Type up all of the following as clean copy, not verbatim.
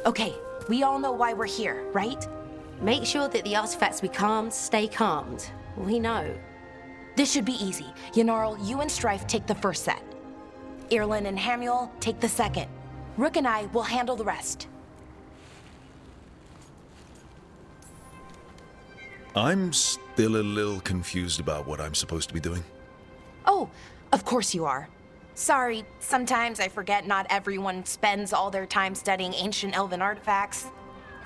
Okay, we all know why we're here, right? Make sure that the artifacts we calmed stay calmed. We know. This should be easy. Yanarl, you and Strife take the first set. Irlin and Hamuel take the second. Rook and I will handle the rest. I'm still a little confused about what I'm supposed to be doing. Oh, of course you are. Sorry, sometimes I forget not everyone spends all their time studying ancient elven artifacts.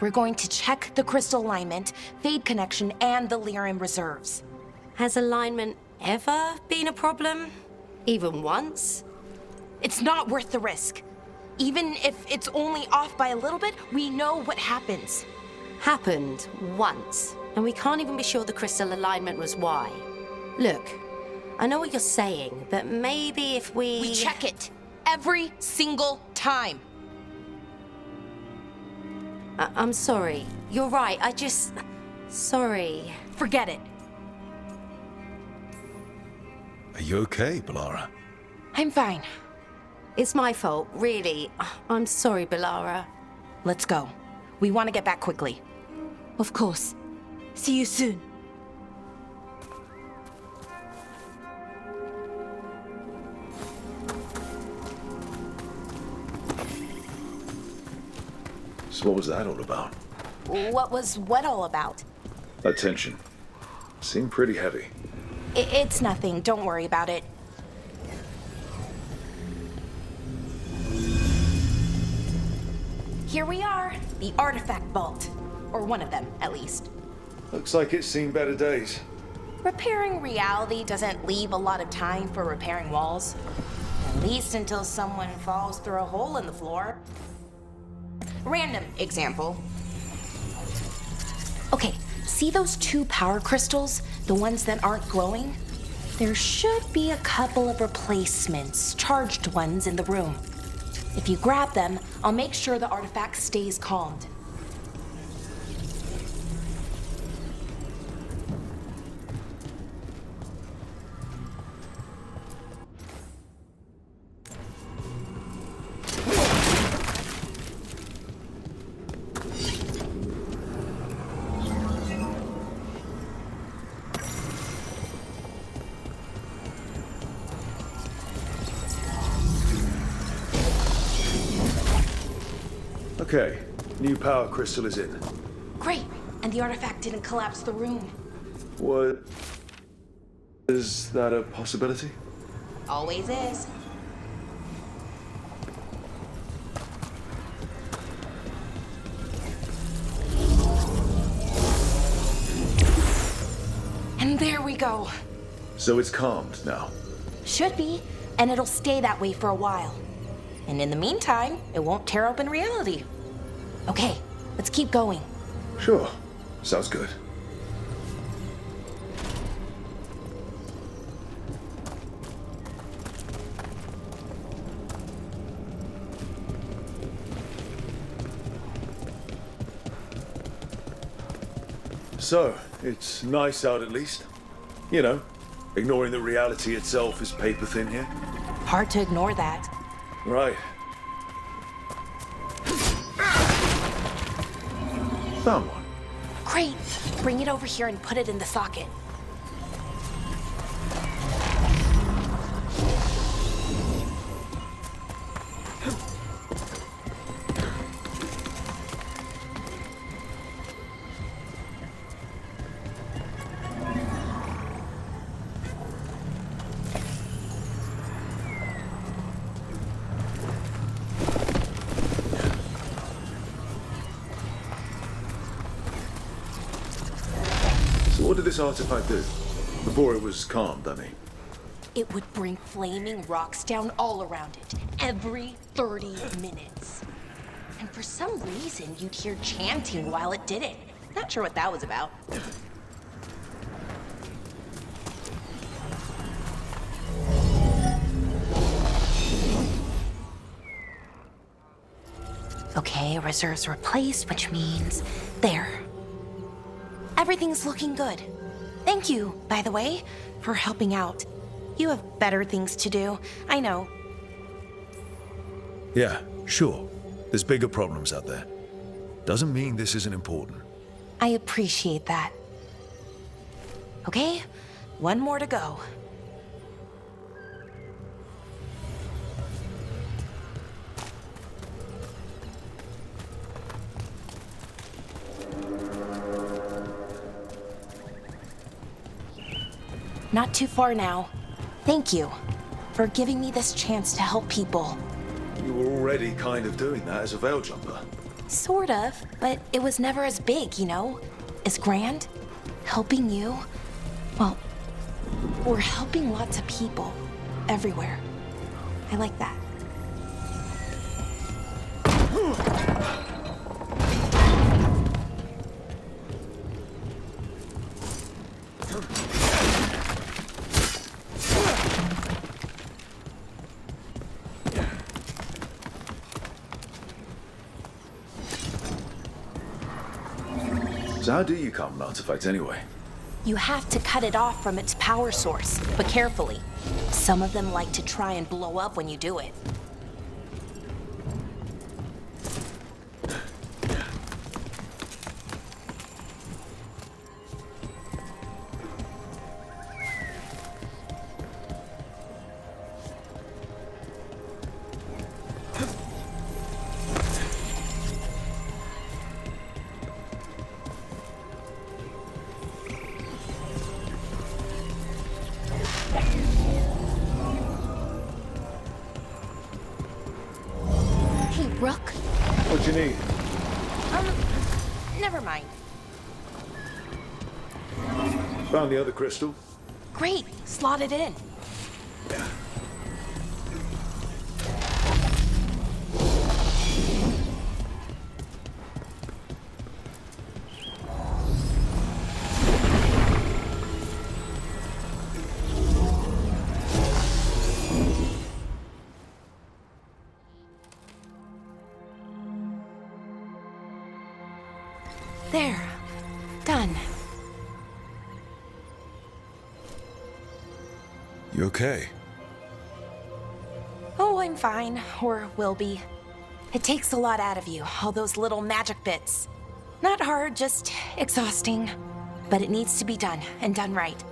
We're going to check the crystal alignment, fade connection, and the lyrium reserves. Has alignment ever been a problem? Even once? It's not worth the risk. Even if it's only off by a little bit, we know what happens. Happened once, and we can't even be sure the crystal alignment was why. Look, I know what you're saying, but maybe if we... We check it every single time. I'm sorry. You're right, Sorry. Forget it. Are you okay, Bellara? I'm fine. It's my fault, really. I'm sorry, Bellara. Let's go. We want to get back quickly. Of course. See you soon. So what was that all about? What was what all about? That tension. Seemed pretty heavy. It's nothing. Don't worry about it. Here we are, the artifact vault. Or one of them, at least. Looks like it's seen better days. Repairing reality doesn't leave a lot of time for repairing walls. At least until someone falls through a hole in the floor. Random example. Okay, see those two power crystals? The ones that aren't glowing? There should be a couple of replacements, charged ones in the room. If you grab them, I'll make sure the artifact stays calmed. Okay, new power crystal is in. Great, and the artifact didn't collapse the room. What? Is that a possibility? Always is. And there we go. So it's calmed now. Should be, and it'll stay that way for a while. And in the meantime, it won't tear open reality. Okay, let's keep going. Sure. Sounds good. So, it's nice out at least. You know, ignoring that reality itself is paper thin here. Hard to ignore that. Right. Found one. Great, bring it over here and put it in the socket. What did this artifact do? Before it was calmed, I mean. It would bring flaming rocks down all around it, every 30 minutes. And for some reason, you'd hear chanting while it did it. Not sure what that was about. Okay, reserves replaced, which means there. Everything's looking good. Thank you, by the way, for helping out. You have better things to do, I know. Yeah, sure. There's bigger problems out there. Doesn't mean this isn't important. I appreciate that. Okay, one more to go. Not too far now. Thank you for giving me this chance to help people. You were already kind of doing that as a veil jumper. Sort of, but it was never as big, you know? As grand. Helping you. Well, we're helping lots of people. Everywhere. I like that. So how do you calm an artifact anyway? You have to cut it off from its power source, but carefully. Some of them like to try and blow up when you do it. Rook? What do you need? Never mind. Found the other crystal? Great, slot it in. There. Done. You okay? Oh, I'm fine. Or will be. It takes a lot out of you, all those little magic bits. Not hard, just exhausting. But it needs to be done, and done right.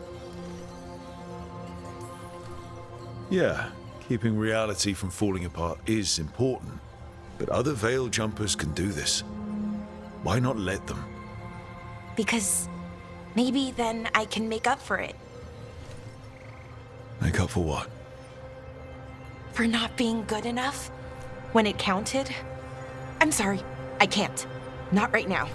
Yeah, keeping reality from falling apart is important. But other veil jumpers can do this. Why not let them? Because maybe then I can make up for it. Make up for what? For not being good enough when it counted. I'm sorry, I can't. Not right now.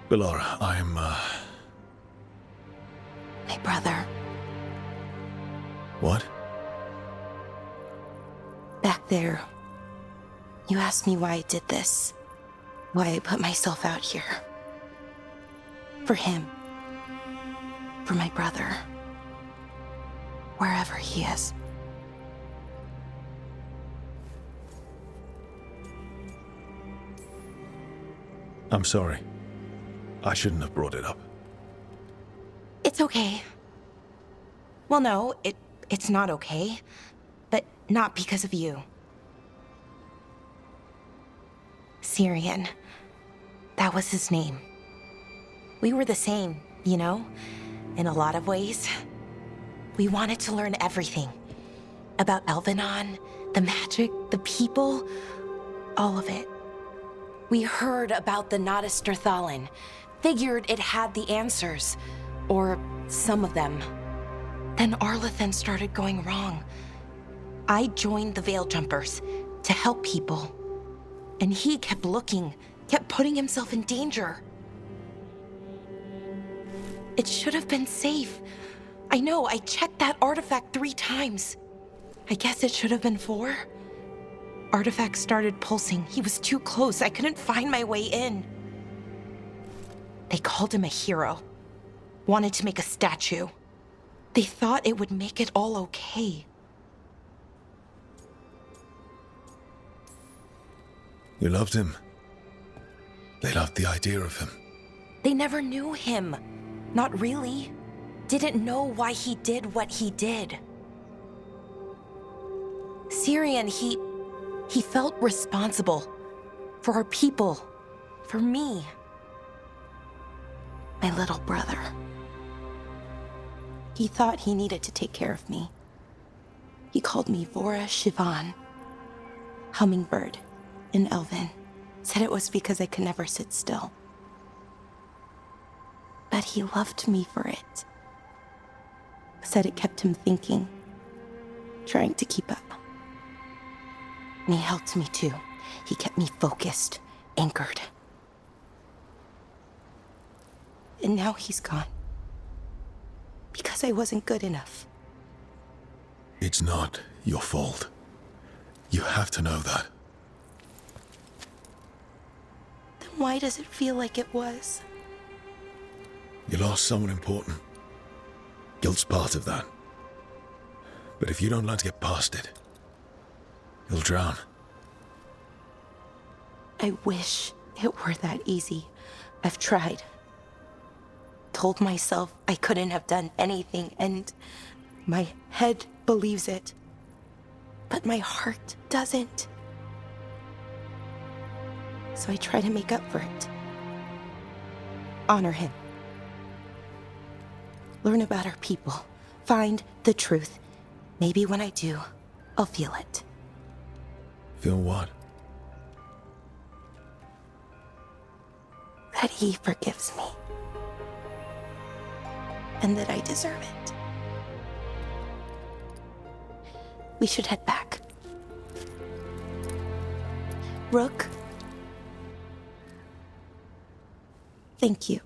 Bellara, I'm, My brother, What? back there. You asked me why I did this. Why I put myself out here. For him. For my brother. Wherever he is. I'm sorry. I shouldn't have brought it up. It's okay. Well, no, it's not okay. But not because of you. Syrian. That was his name. We were the same, you know? In a lot of ways. We wanted to learn everything. About Elvenon, the magic, the people, all of it. We heard about the Nodus Strathalin, figured it had the answers, or some of them. Then Arlathan started going wrong. I joined the Veil Jumpers to help people. And he kept looking, kept putting himself in danger. It should have been safe. I know, I checked that artifact 3 times. I guess it should have been 4. Artifact started pulsing. He was too close. I couldn't find my way in. They called him a hero. Wanted to make a statue. They thought it would make it all okay. You loved him. They loved the idea of him. They never knew him. Not really. Didn't know why he did what he did. Syrian, he felt responsible. For our people. For me. My little brother. He thought he needed to take care of me. He called me Vora Shivan, hummingbird, in Elven. Said it was because I could never sit still. But he loved me for it. Said it kept him thinking, trying to keep up. And he helped me too. He kept me focused, anchored. And now he's gone. Because I wasn't good enough. It's not your fault. You have to know that. Then why does it feel like it was? You lost someone important. Guilt's part of that. But if you don't learn to get past it, you'll drown. I wish it were that easy. I've tried. Told myself I couldn't have done anything, and my head believes it. But my heart doesn't. So I try to make up for it. Honor him. Learn about our people. Find the truth. Maybe when I do, I'll feel it. Feel what? That he forgives me. And that I deserve it. We should head back. Rook. Thank you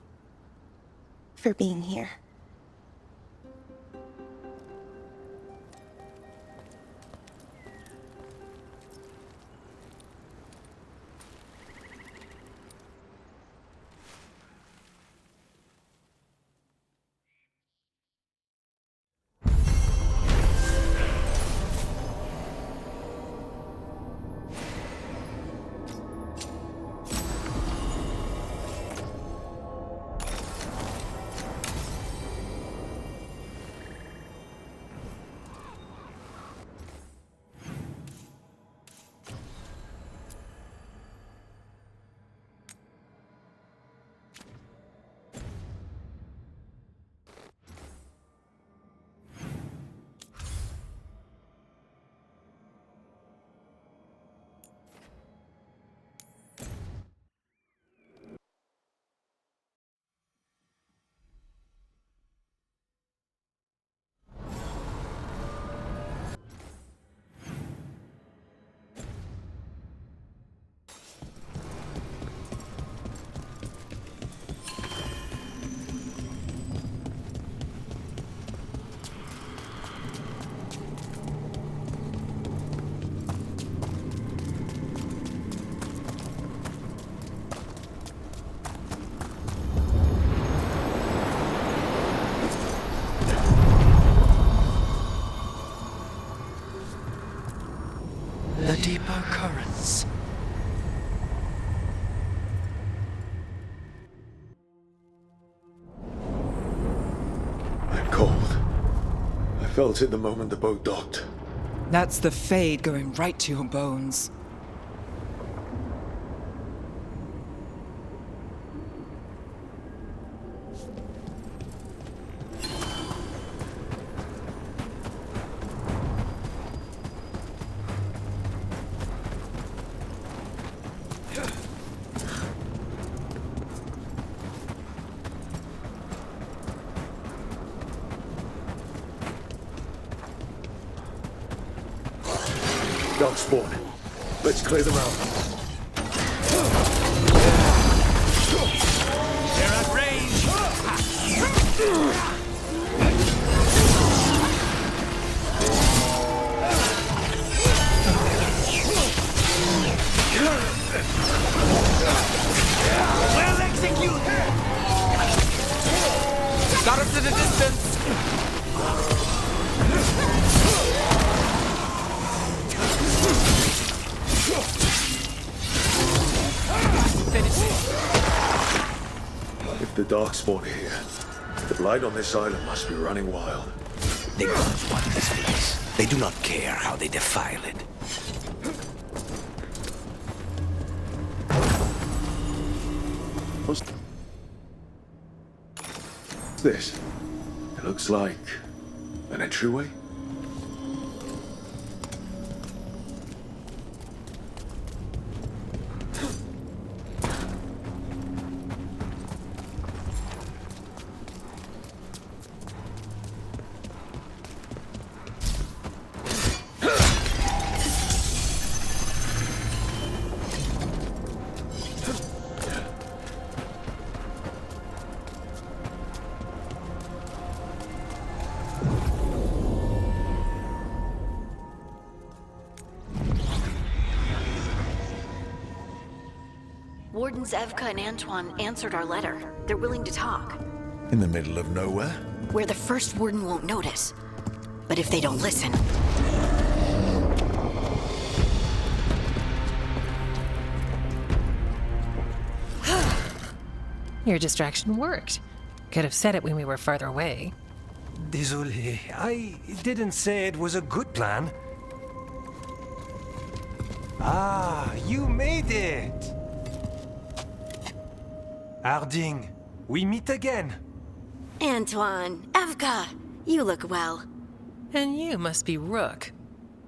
for being here. The deeper currents. I'm cold. I felt it the moment the boat docked. That's the Fade going right to your bones. Dark spawn. Let's clear them out. They're at range! Well executed! Got him to the distance! darkspawn here. The blight on this island must be running wild. The gods want this place. They do not care how they defile it. What's this? It looks like an entryway. Wardens Evka and Antoine answered our letter. They're willing to talk. In the middle of nowhere? Where the first warden won't notice. But if they don't listen... Your distraction worked. Could have said it when we were farther away. Désolé, I didn't say it was a good plan. Ah, you made it! Harding, we meet again. Antoine, Evka, you look well. And you must be Rook.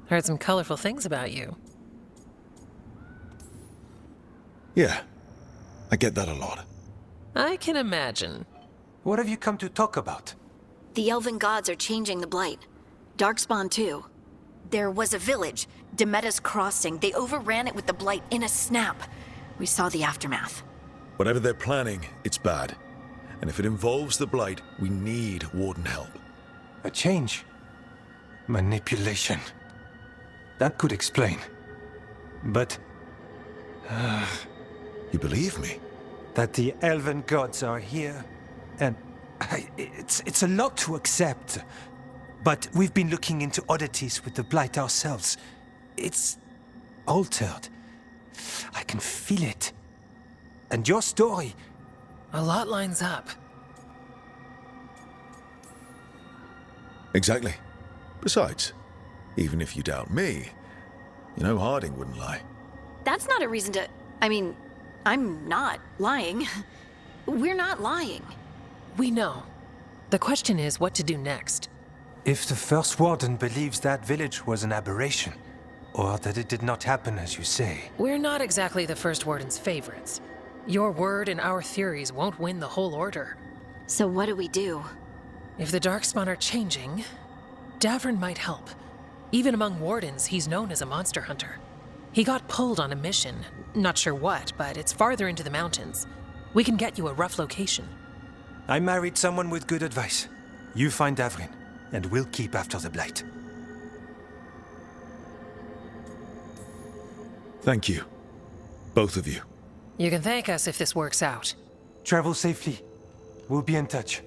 Heard some colorful things about you. Yeah, I get that a lot. I can imagine. What have you come to talk about? The Elven gods are changing the Blight. Darkspawn too. There was a village, Demetta's Crossing. They overran it with the Blight in a snap. We saw the aftermath. Whatever they're planning, it's bad. And if it involves the Blight, we need Warden help. A change. Manipulation. That could explain. But... You believe me? that the Elven gods are here, and it's a lot to accept. But we've been looking into oddities with the Blight ourselves. It's altered. I can feel it. And your story... A lot lines up. Exactly. Besides, even if you doubt me, you know Harding wouldn't lie. That's not a reason to... I mean, I'm not lying. We're not lying. We know. The question is what to do next. If the First Warden believes that village was an aberration, or that it did not happen as you say... We're not exactly the First Warden's favorites. Your word and our theories won't win the whole order. So what do we do? If the Darkspawn are changing, Davrin might help. Even among Wardens, he's known as a monster hunter. He got pulled on a mission. Not sure what, but it's farther into the mountains. We can get you a rough location. I married someone with good advice. You find Davrin, and we'll keep after the Blight. Thank you. Both of you. You can thank us if this works out. Travel safely. We'll be in touch.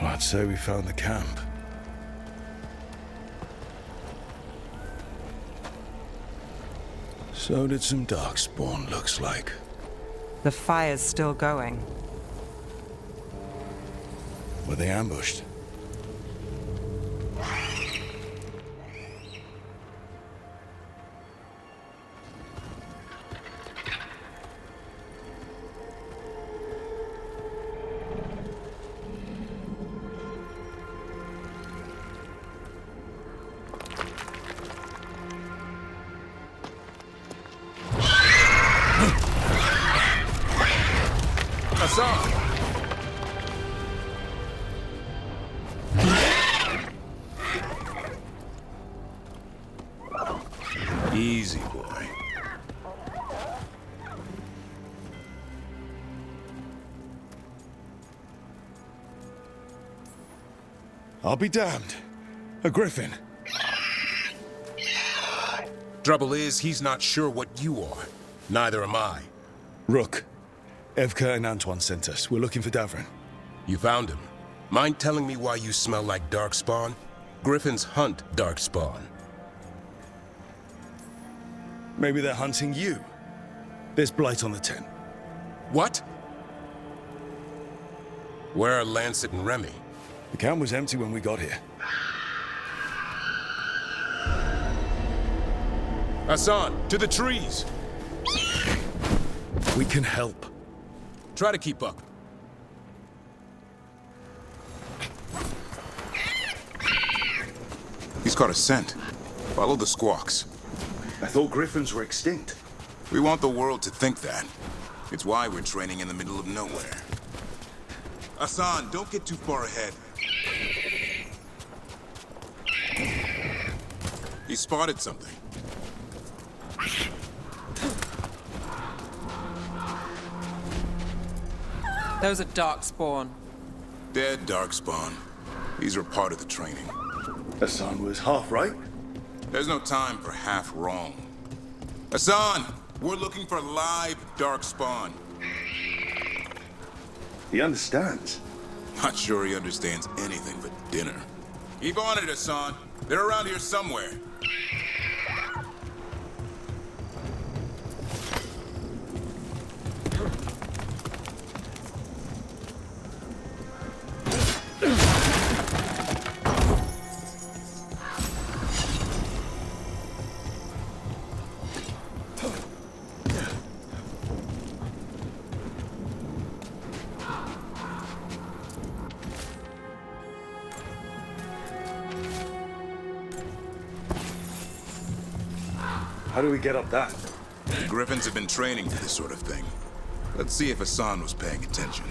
Well, I'd say we found the camp. So did some Darkspawn, looks like. The fire's still going. Were they ambushed? Easy, boy. I'll be damned. A griffin. Trouble is, he's not sure what you are. Neither am I. Rook. Evka and Antoine sent us. We're looking for Davrin. You found him? Mind telling me why you smell like Darkspawn? Griffins hunt Darkspawn. Maybe they're hunting you. There's blight on the tent. What? Where are Lancet and Remy? The camp was empty when we got here. Hassan, to the trees! We can help. Try to keep up. He's caught a scent. Follow the squawks. I thought griffins were extinct. We want the world to think that. It's why we're training in the middle of nowhere. Hassan, don't get too far ahead. He spotted something. Those are Darkspawn. Dead Darkspawn. These are part of the training. Hassan was half right. There's no time for half wrong. Hassan, we're looking for live Darkspawn. He understands. Not sure he understands anything but dinner. Keep on it, Hassan. They're around here somewhere. How do we get up that? The Griffins have been training for this sort of thing. Let's see if Hassan was paying attention.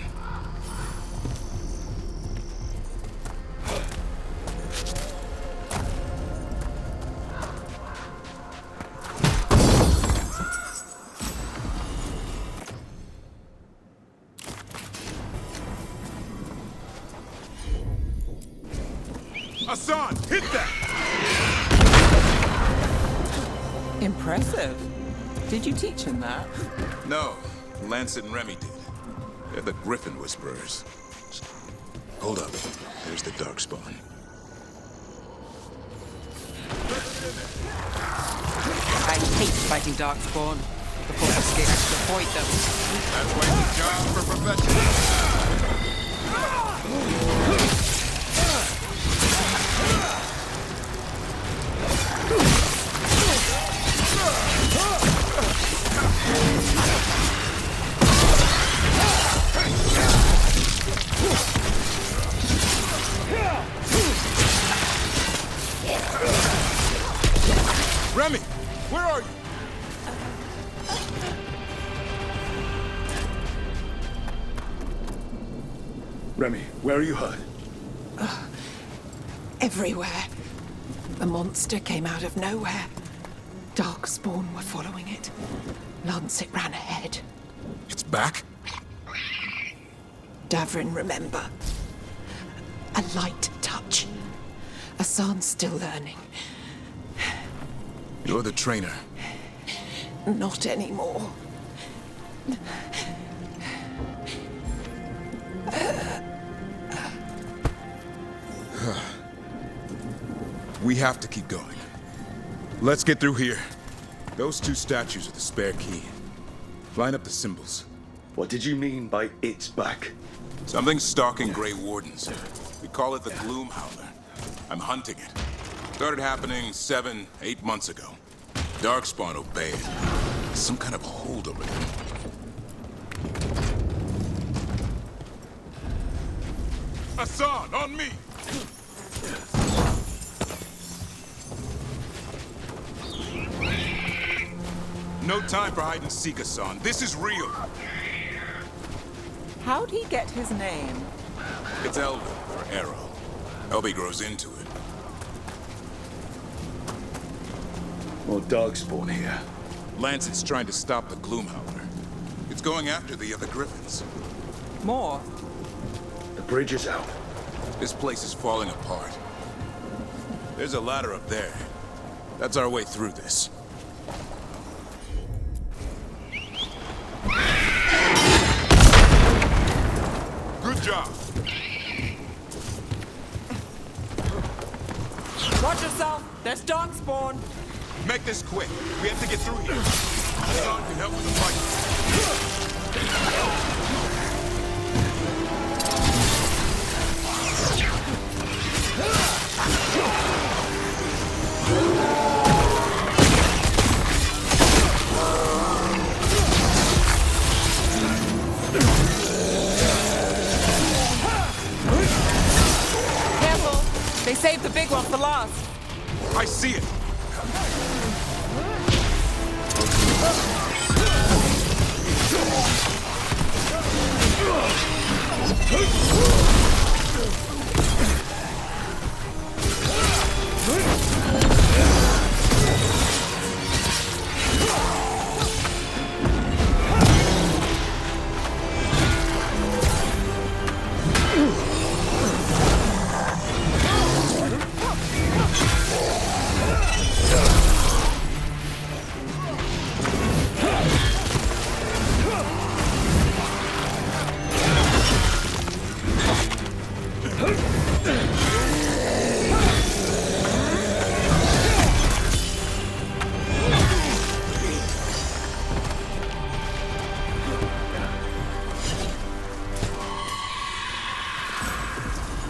Hassan, hit that! Impressive. Did you teach him that? No, Lancet and Remy did. They're the Griffin Whisperers. Hold up. There's the Darkspawn. I hate fighting Darkspawn. The Force gets to avoid them. That's why it's a job for professionals. Remy, where are you? Remy, where are you hurt? Everywhere. The monster came out of nowhere. Darkspawn were following it. Lancet ran ahead. It's back? Davrin, remember. A light touch. Hassan's still learning. You're the trainer. Not anymore. We have to keep going. Let's get through here. Those two statues are the spare key. Line up the symbols. What did you mean by it's back? Something's stalking Grey Wardens. We call it the Gloom Howler. I'm hunting it. Started happening 7, 8 months ago. Darkspawn obeyed. Some kind of hold over them. Hassan, on me! No time for hide and seek, Hassan. This is real. How'd he get his name? It's Elven for arrow. Elby grows into it. More Darkspawn here. Lancet's trying to stop the Gloom Howler. It's going after the other Griffins. More? The bridge is out. This place is falling apart. There's a ladder up there. That's our way through this. Good job. Watch yourself! There's darkspawn! Make this quick. We have to get through here. Leon can help with the fight. Careful! They saved the big one for last. I see it.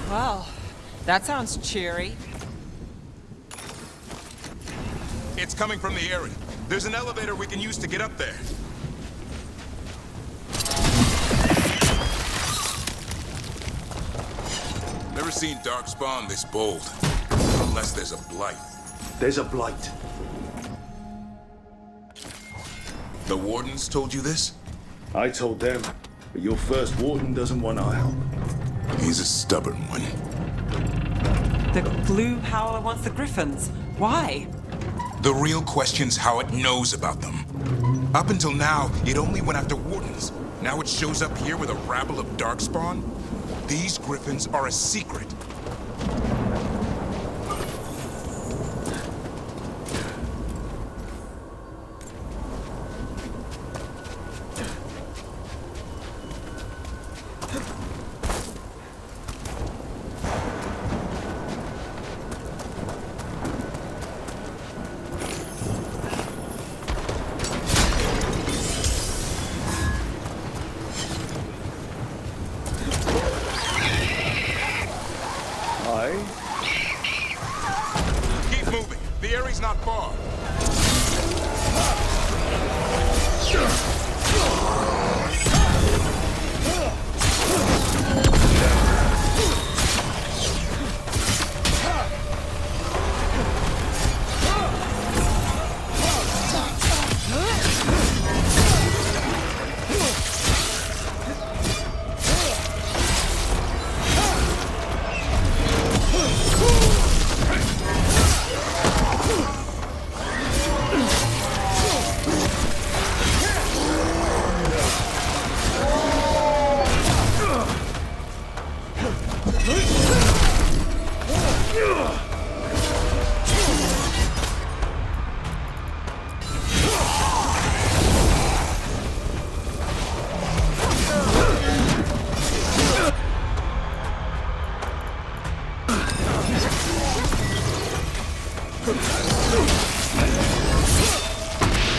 Well, that sounds cheery. It's coming from the area. There's an elevator we can use to get up there. Never seen darkspawn this bold. Unless there's a blight. There's a blight. The wardens told you this? I told them, but your first warden doesn't want our help. He's a stubborn one. The Gloom Howler wants the Griffins. Why? The real question's how it knows about them. Up until now, it only went after wardens. Now it shows up here with a rabble of darkspawn? These Griffins are a secret. Keep moving. The area's not far.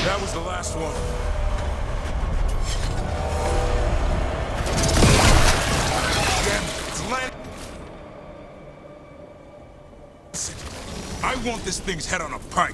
That was the last one. Damn, it's landing. I want this thing's head on a pike.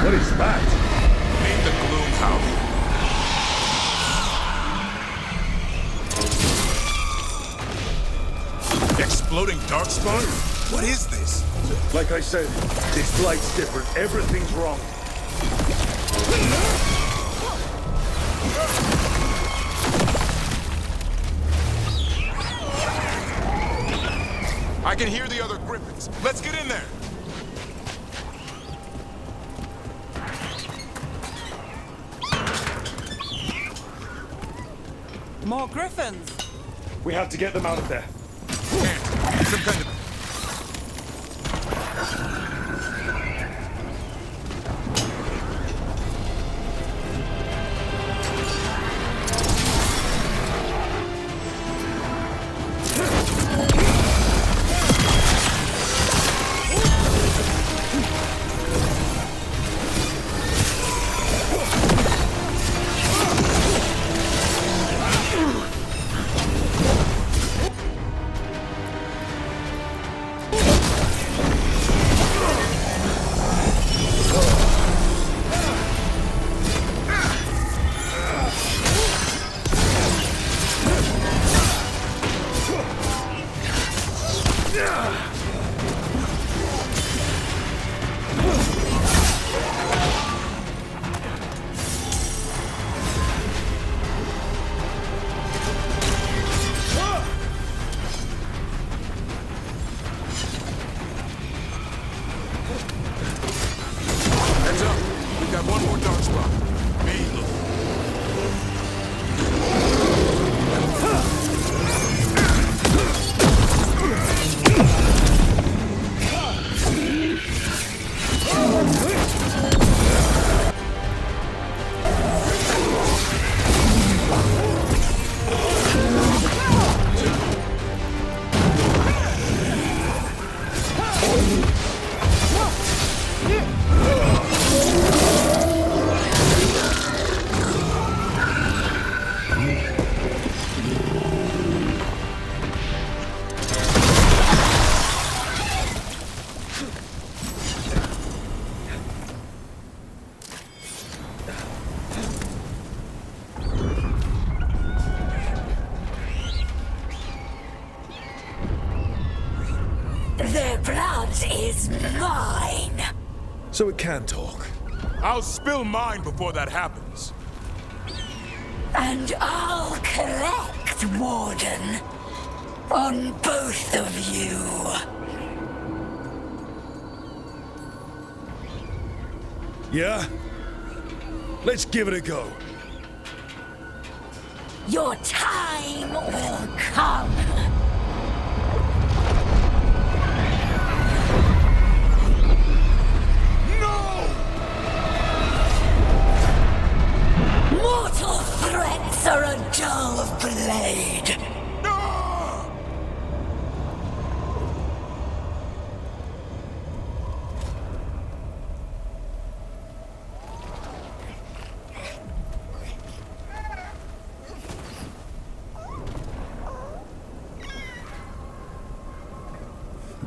What is that? Meet the Gloom Howler. Exploding darkspawn? What is this? Like I said, this blight's different. Everything's wrong. I can hear the other griffins. Let's get in there. More griffins! We have to get them out of there. Can't. Some kind of... Their blood is mine. So it can talk. I'll spill mine before that happens. And I'll collect, Warden. On both of you. Yeah? Let's give it a go. Your time will come. Mortal threats are a dull blade.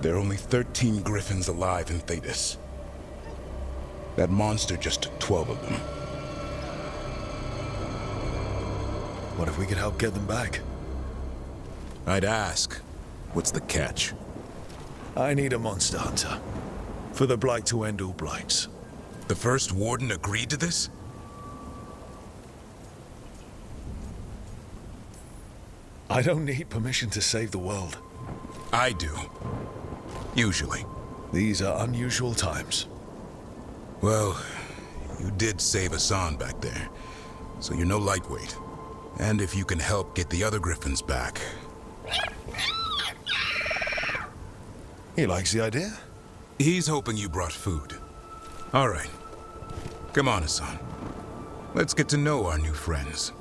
There are only 13 griffins alive in Thetis. That monster just took 12 of them. What if we could help get them back? I'd ask, what's the catch? I need a monster hunter. For the Blight to end all blights. The first warden agreed to this? I don't need permission to save the world. I do. Usually. These are unusual times. Well, you did save Hassan back there, so you're no lightweight. And if you can help get the other griffins back... He likes the idea? He's hoping you brought food. All right. Come on, Hassan. Let's get to know our new friends.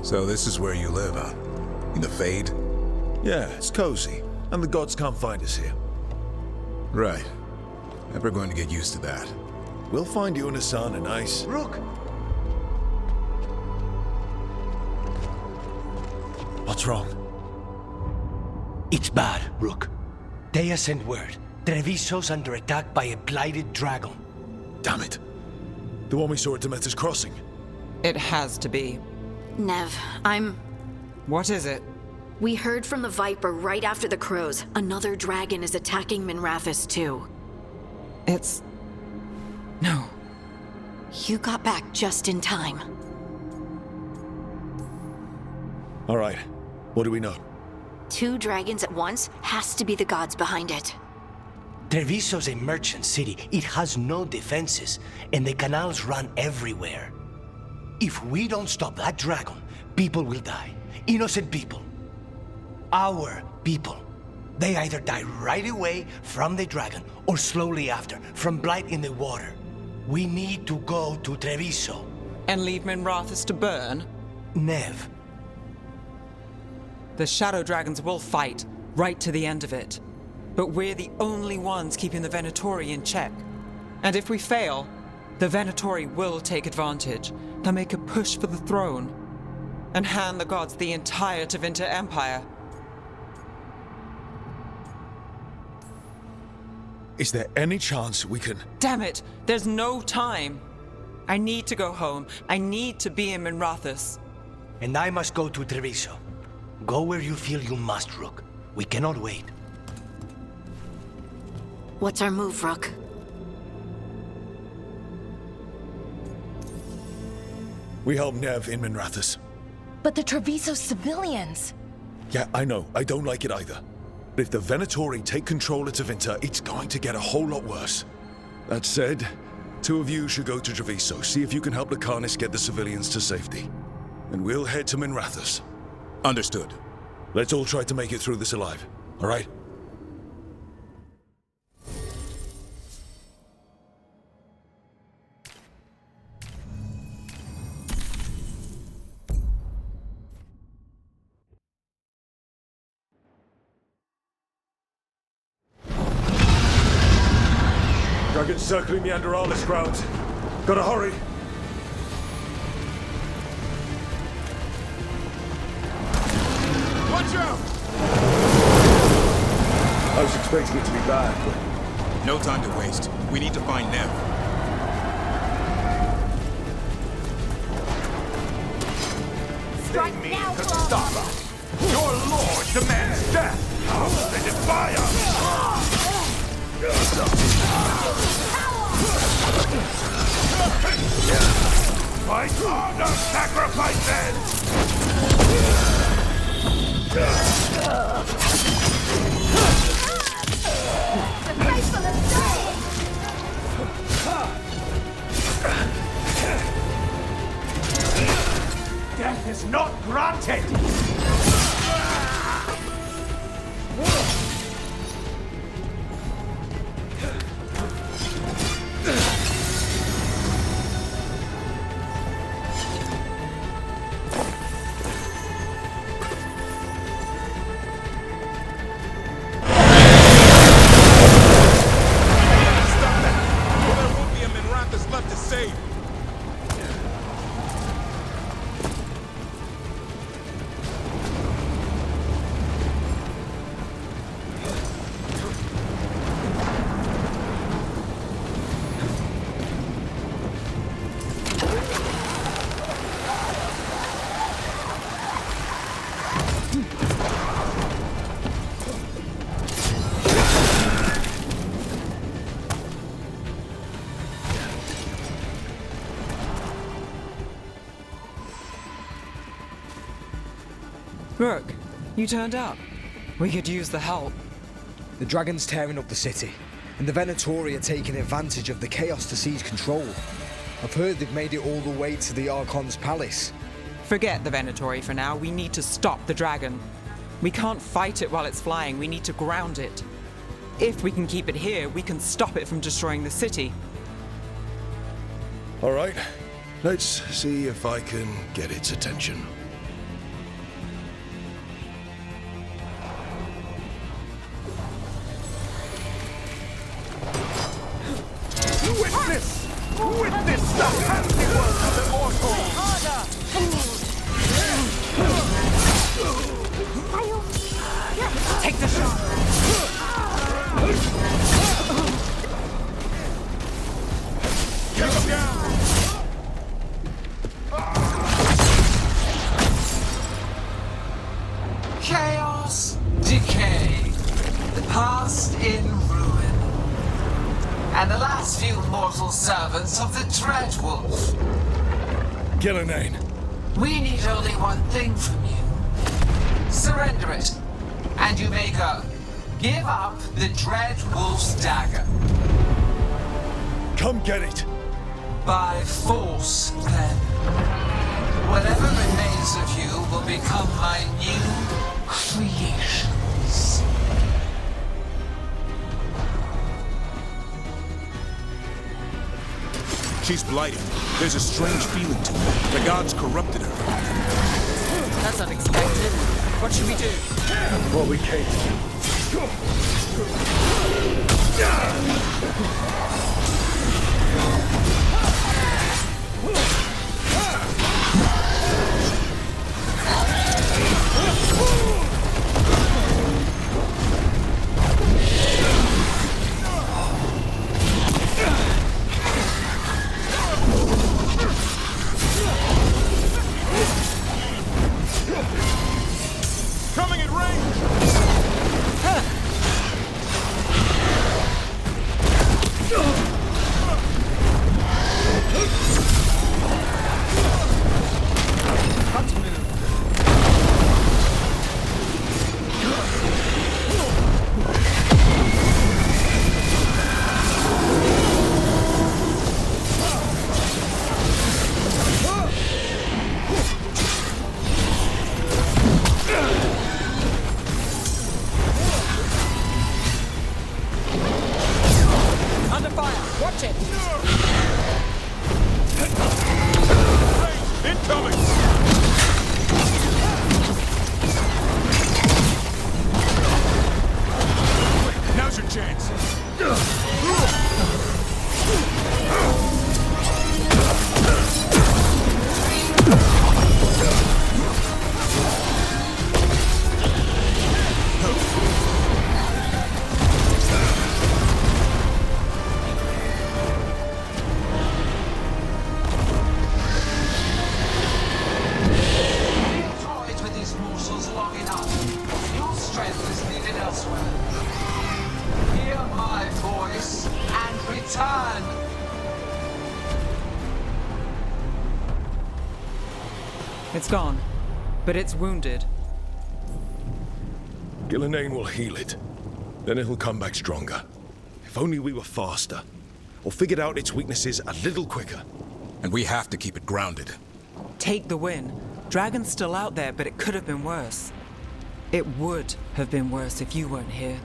So this is where you live, huh? In the Fade? Yeah, it's cozy. And the gods can't find us here. Right. Never going to get used to that. We'll find you in the sun and ice. Rook! What's wrong? It's bad, Rook. Dea sent word. Treviso's under attack by a blighted dragon. Damn it. The one we saw at Demeter's Crossing. It has to be. Nev, What is it? We heard from the Viper right after the crows. Another dragon is attacking Minrathous too. It's... No. You got back just in time. All right. What do we know? 2 dragons at once has to be the gods behind it. Treviso's a merchant city. It has no defenses, and the canals run everywhere. If we don't stop that dragon, people will die. Innocent people. Our people. They either die right away from the dragon, or slowly after, from blight in the water. We need to go to Treviso. And leave Minrathous to burn? Nev. The Shadow Dragons will fight, right to the end of it. But we're the only ones keeping the Venatori in check. And if we fail, the Venatori will take advantage. They'll make a push for the throne, and hand the gods the entire Tevinter Empire. Is there any chance we can... Damn it! There's no time! I need to go home. I need to be in Minrathous. And I must go to Treviso. Go where you feel you must, Rook. We cannot wait. What's our move, Rook? We help Nev in Minrathous. But the Treviso civilians... Yeah, I know. I don't like it either. But if the Venatori take control of Tevinter, it's going to get a whole lot worse. That said, 2 of you should go to Treviso, see if you can help the Carnis get the civilians to safety. And we'll head to Minrathous. Understood. Let's all try to make it through this alive, all right? Dragons circling the Andorralis grounds. Gotta hurry. Watch out! I was expecting it to be bad, but... No time to waste. We need to find Nev. Strike now, Stop us! Your lord demands death! I'll send it fire! Fight hard or sacrifice then! The faithful have died! Death is not granted! Rook, you turned up. We could use the help. The dragon's tearing up the city, and the Venatori are taking advantage of the chaos to seize control. I've heard they've made it all the way to the Archon's palace. Forget the Venatori for now. We need to stop the dragon. We can't fight it while it's flying. We need to ground it. If we can keep it here, we can stop it from destroying the city. All right. Let's see if I can get its attention. Witness the handiwork of the mortals! Take the shot! Get him down! Chaos, decay, the past in ruin, and the last few mortal servants of the Dreadwolf. Gillenane. We need only one thing from you. Surrender it, and you may go. Give up the Dreadwolf's dagger. Come get it! By force, then. Whatever remains of you will become my new creations. She's blighted. There's a strange feeling to her. The gods corrupted her. That's unexpected. What should we do? What we came to. Coming in range! Can't move. Under fire! Watch it! Incoming! Now's your chance. Toyed with these morsels long enough. Your strength is needed elsewhere. Hear my voice and return. It's gone, but it's wounded. Gillenane will heal it. Then it'll come back stronger. If only we were faster. Or figured out its weaknesses a little quicker. And we have to keep it grounded. Take the win. Dragon's still out there, but it could have been worse. It would have been worse if you weren't here.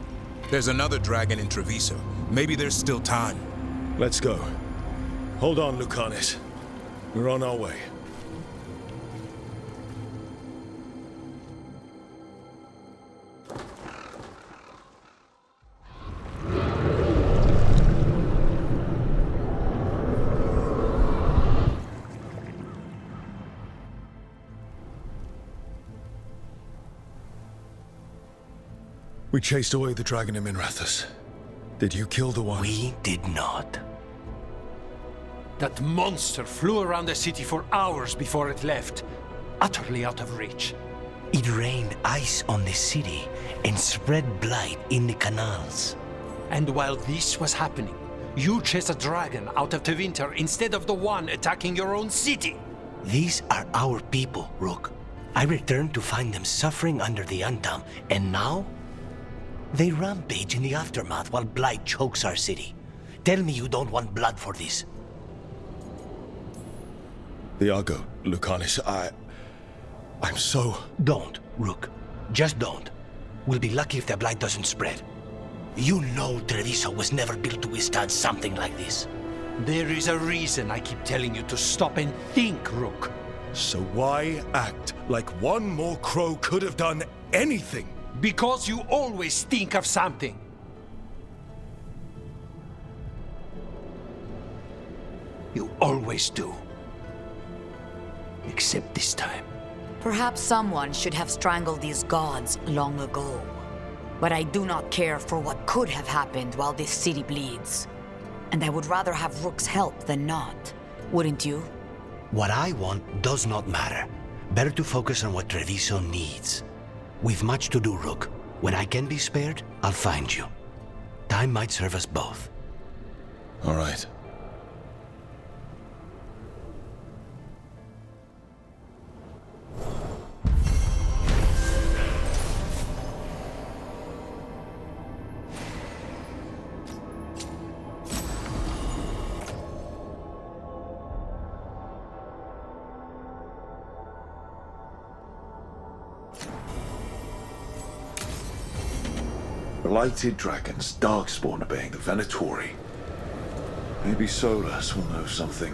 There's another dragon in Treviso. Maybe there's still time. Let's go. Hold on, Lucanis. We're on our way. We chased away the dragon in Minrathous. Did you kill the one? We did not. That monster flew around the city for hours before it left, utterly out of reach. It rained ice on the city and spread blight in the canals. And while this was happening, you chased a dragon out of Tevinter instead of the one attacking your own city. These are our people, Rook. I returned to find them suffering under the Untown, and now? They rampage in the aftermath while blight chokes our city. Tell me you don't want blood for this. Iago, Lucanis, I'm so... Don't, Rook. Just don't. We'll be lucky if the blight doesn't spread. You know Treviso was never built to withstand something like this. There is a reason I keep telling you to stop and think, Rook. So why act like one more crow could have done anything? Because you always think of something. You always do. Except this time. Perhaps someone should have strangled these gods long ago. But I do not care for what could have happened while this city bleeds. And I would rather have Rook's help than not. Wouldn't you? What I want does not matter. Better to focus on what Treviso needs. We've much to do, Rook. When I can be spared, I'll find you. Time might serve us both. All right. Blighted dragons, Darkspawn obeying the Venatori. Maybe Solus will know something.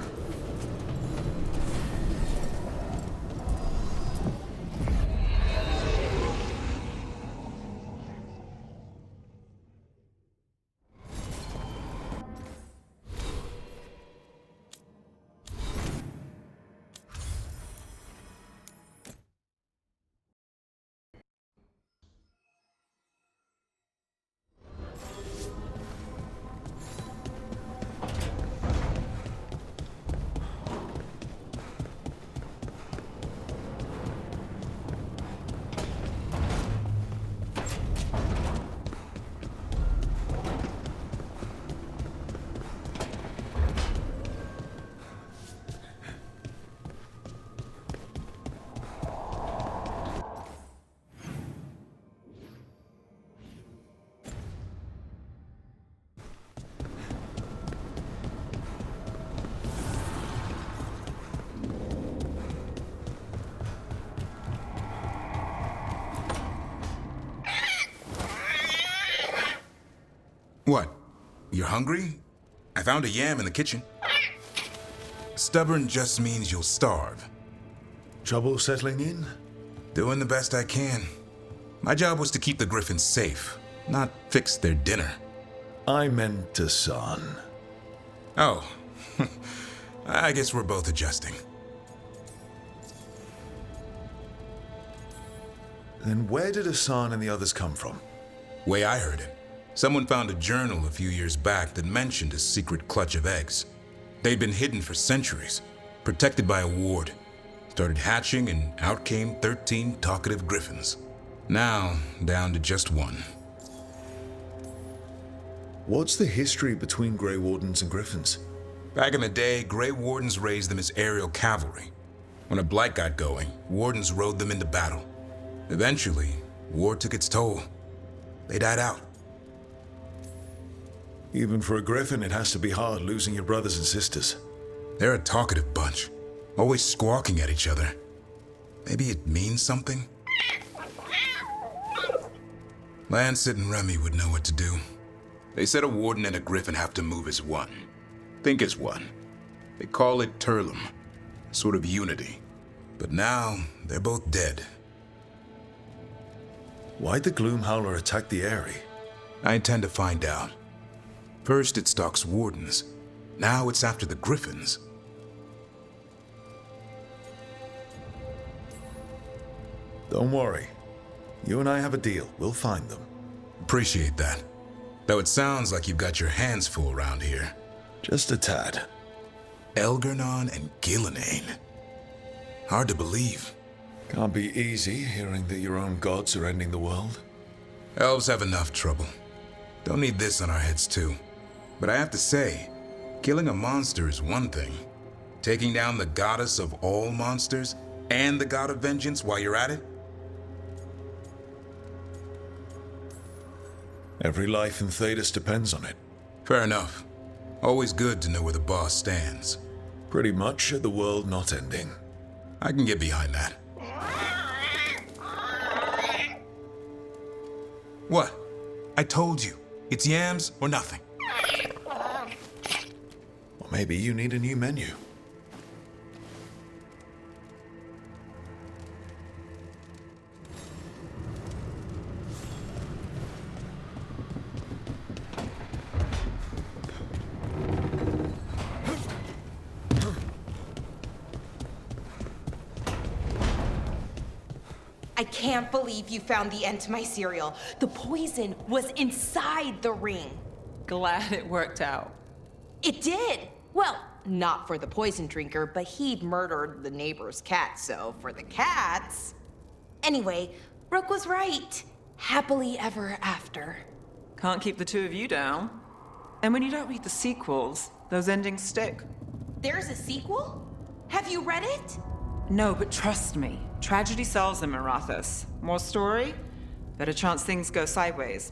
What? You're hungry? I found a yam in the kitchen. Stubborn just means you'll starve. Trouble settling in? Doing the best I can. My job was to keep the Griffins safe, not fix their dinner. I meant Hassan. Oh. I guess we're both adjusting. Then where did Hassan and the others come from? Way I heard it. Someone found a journal a few years back that mentioned a secret clutch of eggs. They'd been hidden for centuries, protected by a ward. Started hatching and out came 13 talkative griffins. Now, down to just one. What's the history between Grey Wardens and Griffins? Back in the day, Grey Wardens raised them as aerial cavalry. When a blight got going, Wardens rode them into battle. Eventually, war took its toll. They died out. Even for a Griffin, it has to be hard losing your brothers and sisters. They're a talkative bunch, always squawking at each other. Maybe it means something? Lancet and Remy would know what to do. They said a Warden and a Griffin have to move as one. Think as one. They call it Turlum, sort of unity. But now, they're both dead. Why'd the Gloomhowler attack the Eyrie? I intend to find out. First it stalks Wardens. Now it's after the Griffins. Don't worry. You and I have a deal. We'll find them. Appreciate that. Though it sounds like you've got your hands full around here. Just a tad. Elgernon and Gillenane. Hard to believe. Can't be easy hearing that your own gods are ending the world. Elves have enough trouble. Don't need this on our heads too. But I have to say, killing a monster is one thing. Taking down the goddess of all monsters and the god of vengeance while you're at it? Every life in Thedas depends on it. Fair enough. Always good to know where the boss stands. Pretty much at the world not ending. I can get behind that. What? I told you. It's yams or nothing. Or maybe you need a new menu. I can't believe you found the end to my cereal. The poison was inside the ring. Glad it worked out. It did. Well, not for the poison drinker, but he'd murdered the neighbor's cat, so for the cats... Anyway, Rook was right. Happily ever after. Can't keep the two of you down. And when you don't read the sequels, those endings stick. There's a sequel? Have you read it? No, but trust me. Tragedy sells in Marathas. More story, better chance things go sideways.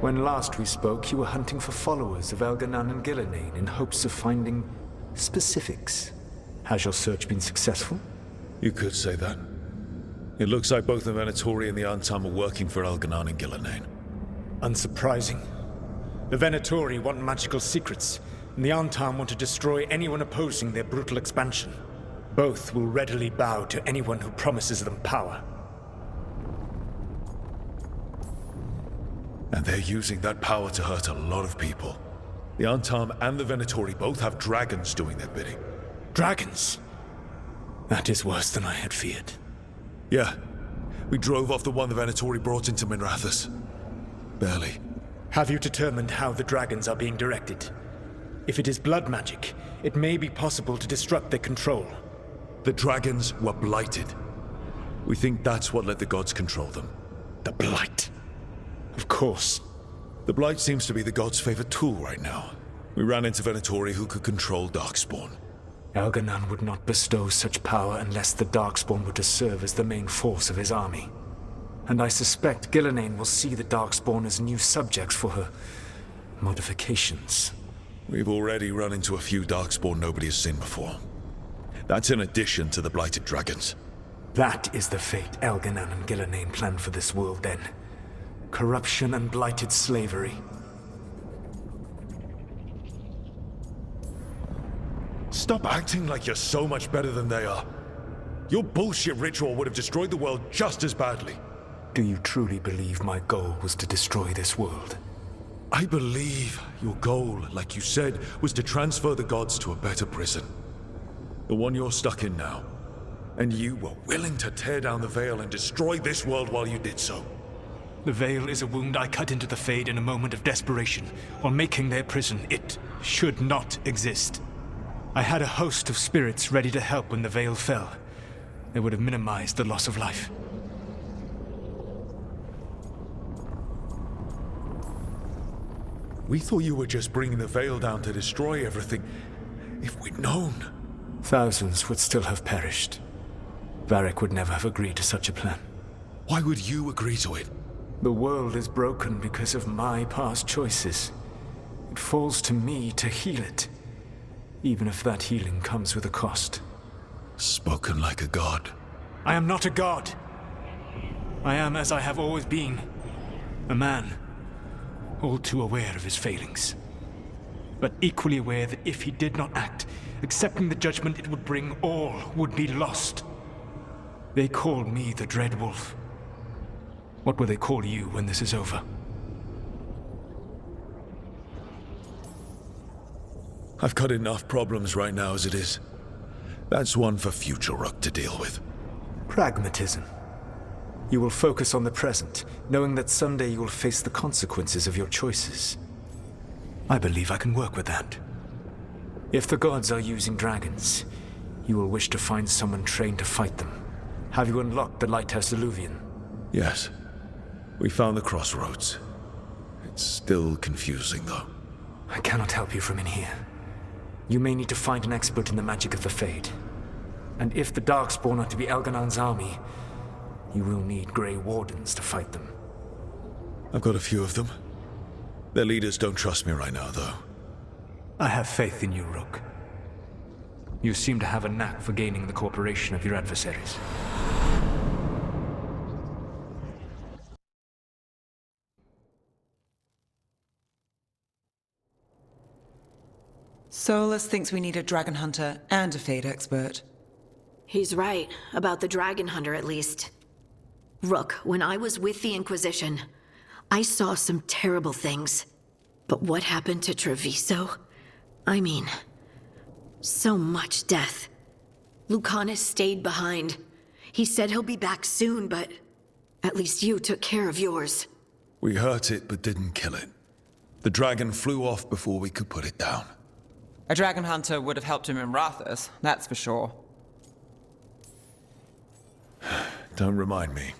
When last we spoke, you were hunting for followers of Elganan and Gillenane in hopes of finding specifics. Has your search been successful? You could say that. It looks like both the Venatori and the Antam are working for Elganan and Gillenane. Unsurprising. The Venatori want magical secrets, and the Antam want to destroy anyone opposing their brutal expansion. Both will readily bow to anyone who promises them power. And they're using that power to hurt a lot of people. The Antam and the Venatori both have dragons doing their bidding. Dragons? That is worse than I had feared. Yeah. We drove off the one the Venatori brought into Minrathous. Barely. Have you determined how the dragons are being directed? If it is blood magic, it may be possible to disrupt their control. The dragons were blighted. We think that's what let the gods control them. The blight. Of course. The blight seems to be the god's favorite tool right now. We ran into Venatori who could control Darkspawn. Elganan would not bestow such power unless the Darkspawn were to serve as the main force of his army. And I suspect Gillenane will see the Darkspawn as new subjects for her modifications. We've already run into a few Darkspawn nobody has seen before. That's in addition to the blighted dragons. That is the fate Elganan and Gillenane planned for this world then. Corruption and blighted slavery. Stop acting like you're so much better than they are. Your bullshit ritual would have destroyed the world just as badly. Do you truly believe my goal was to destroy this world? I believe your goal, like you said, was to transfer the gods to a better prison. The one you're stuck in now. And you were willing to tear down the veil and destroy this world while you did so. The veil is a wound I cut into the Fade in a moment of desperation, while making their prison. It should not exist. I had a host of spirits ready to help when the veil fell. They would have minimized the loss of life. We thought you were just bringing the veil down to destroy everything. If we'd known... Thousands would still have perished. Varric would never have agreed to such a plan. Why would you agree to it? The world is broken because of my past choices. It falls to me to heal it, even if that healing comes with a cost. Spoken like a god. I am not a god. I am as I have always been, a man, all too aware of his failings. But equally aware that if he did not act, accepting the judgment it would bring, all would be lost. They call me the Dread Wolf. What will they call you when this is over? I've got enough problems right now as it is. That's one for future Rook to deal with. Pragmatism. You will focus on the present, knowing that someday you will face the consequences of your choices. I believe I can work with that. If the gods are using dragons, you will wish to find someone trained to fight them. Have you unlocked the Lighthouse Illuvian? Yes. We found the crossroads. It's still confusing, though. I cannot help you from in here. You may need to find an expert in the magic of the Fade. And if the Darkspawn are to be Elganan's army, you will need Grey Wardens to fight them. I've got a few of them. Their leaders don't trust me right now, though. I have faith in you, Rook. You seem to have a knack for gaining the cooperation of your adversaries. Solus thinks we need a dragon hunter and a Fade expert. He's right, about the dragon hunter at least. Rook, when I was with the Inquisition, I saw some terrible things. But what happened to Treviso? I mean, so much death. Lucanus stayed behind. He said he'll be back soon, but at least you took care of yours. We hurt it, but didn't kill it. The dragon flew off before we could put it down. A dragon hunter would have helped him in Rathus, that's for sure. Don't remind me.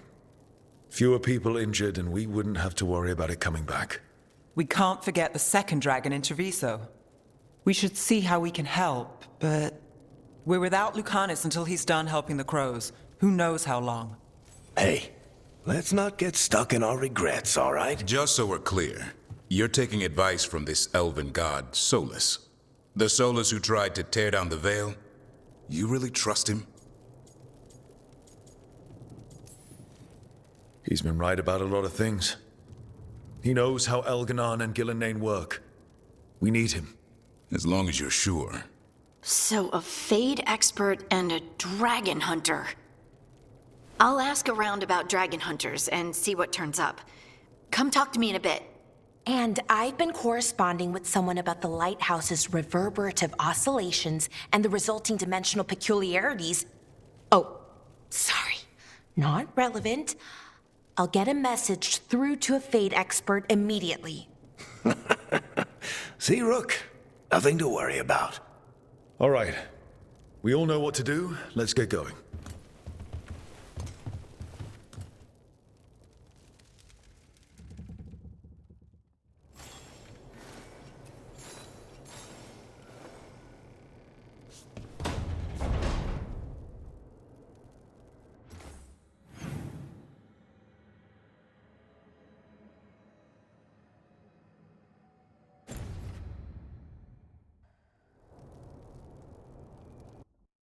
Fewer people injured and we wouldn't have to worry about it coming back. We can't forget the second dragon in Treviso. We should see how we can help, but we're without Lucanus until he's done helping the crows. Who knows how long? Hey, let's not get stuck in our regrets, all right? Just so we're clear, you're taking advice from this elven god, Solus. The Solus who tried to tear down the Veil? You really trust him? He's been right about a lot of things. He knows how Elganon and Gillenane work. We need him. As long as you're sure. So a Fade expert and a dragon hunter. I'll ask around about dragon hunters and see what turns up. Come talk to me in a bit. And I've been corresponding with someone about the lighthouse's reverberative oscillations and the resulting dimensional peculiarities. Oh, sorry. Not relevant. I'll get a message through to a Fade expert immediately. See, Rook? Nothing to worry about. All right. We all know what to do. Let's get going.